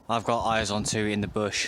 I've got eyes on two in the bush.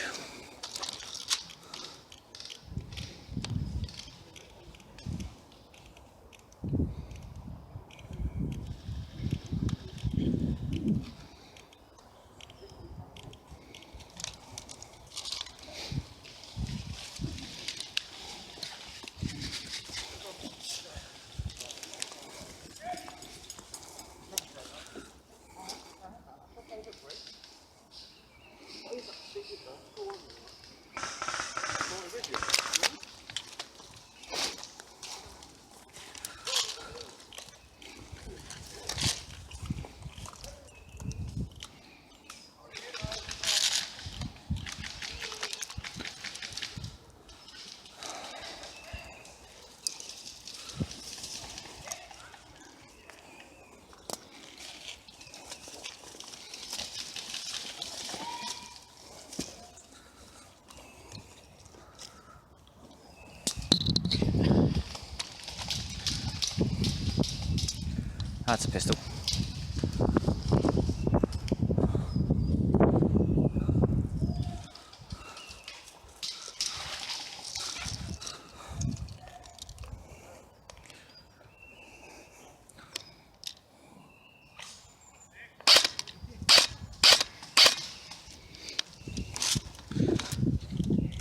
That's a pistol.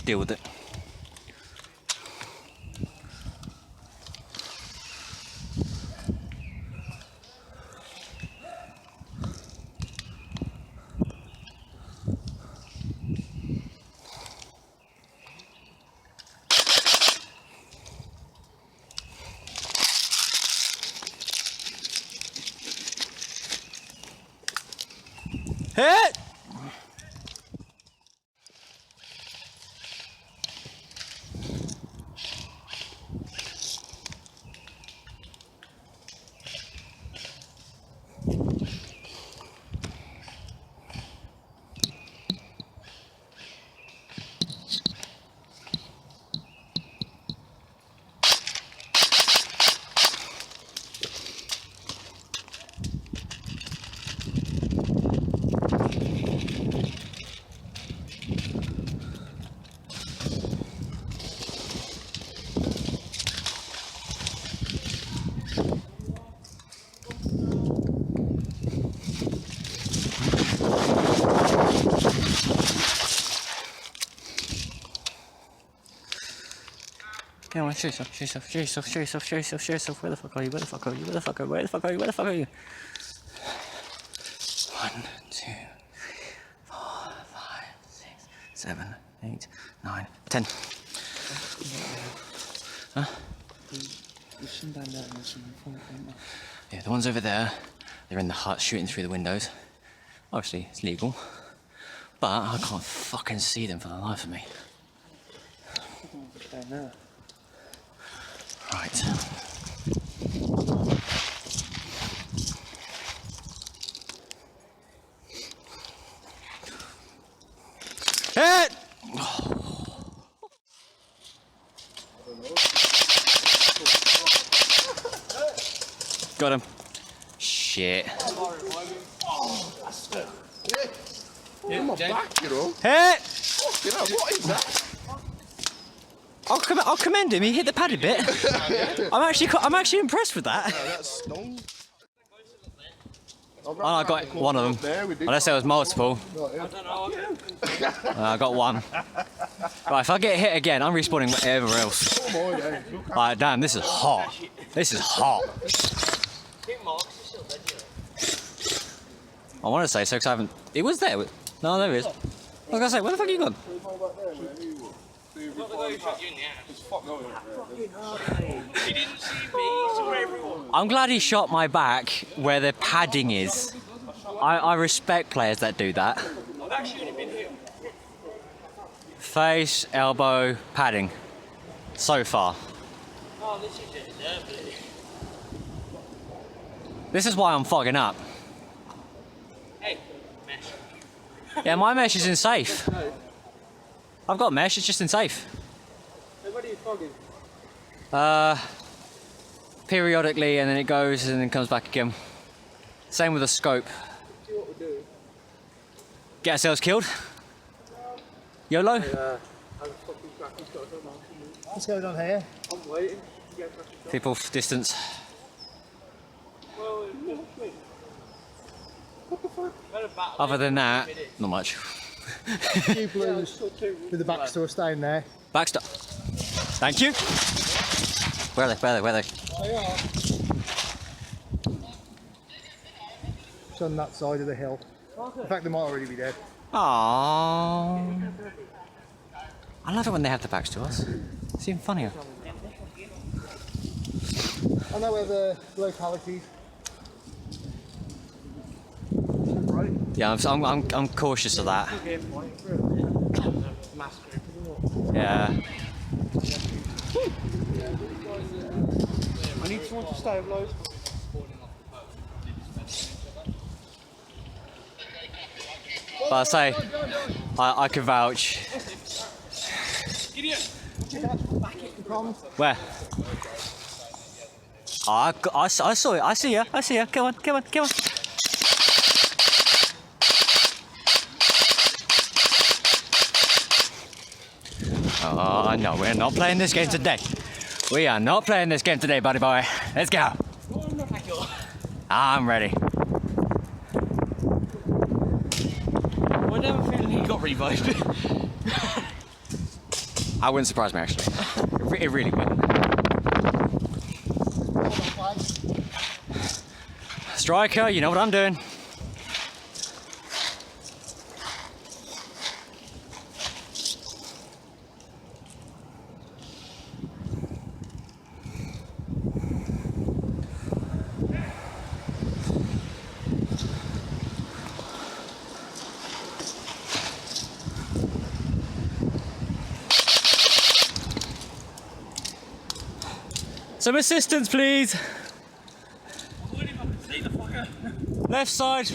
Deal with it. Hit! Come on, show yourself, show yourself, show yourself, show yourself, show yourself, show yourself. Where the fuck are you? Where the fuck are you? Where the fuck are you? Where the fuck are you? Where the fuck are you? 1, 2, 4, 5, 6, 7, 8, 9, 10. Huh? Yeah, the ones over there, they're in the hut shooting through the windows. Obviously, it's legal. But I can't fucking see them for the life of me. Right. Hit! Got him. Shit. Yeah, my back, you know. Hit! Fucking hell, what is that? I'll commend him. He hit the padded bit. I'm actually impressed with that. Yeah, that's stung. Oh, I got one of them. Unless there was multiple. I got one. Right, if I get hit again, I'm respawning everywhere else. Right, damn, this is hot. This is hot. I want to say so because I haven't. It was there. No, there it is. I was gonna say, where the fuck are you gone? He didn't see me, he saw everyone. I'm glad he shot my back where the padding is. I respect players that do that. I've actually only been here. Face, elbow, padding. So far. Oh, this is it, lovely. This is why I'm fogging up. Hey, mesh. Yeah, my mesh is in safe. I've got mesh, it's just in safe. Hey, what are you fogging? Periodically, and then it goes and then comes back again. Same with the scope. See what we're doing. get ourselves killed. YOLO. What's going on here? I'm waiting. People distance. Other than that, not much. A few blues with the back store staying there. Backstop. Thank you. Where are they? Where are they? Where are they? They are. It's on that side of the hill. In fact, they might already be dead. Aww. I love it when they have the backs to us. It's even funnier. I know where the localities. Yeah, I'm cautious of that. Yeah. I need someone to stabilise. But I say, I can vouch. Where? Oh, I saw it. I see you. I see you. Come on, come on, come on. Oh no, we're not playing this game today. We are not playing this game today, buddy boy. Let's go. I'm ready. I never feeling he got revived. I wouldn't surprise me actually. It really wouldn't. Striker, you know what I'm doing. Some assistance, please. Left side.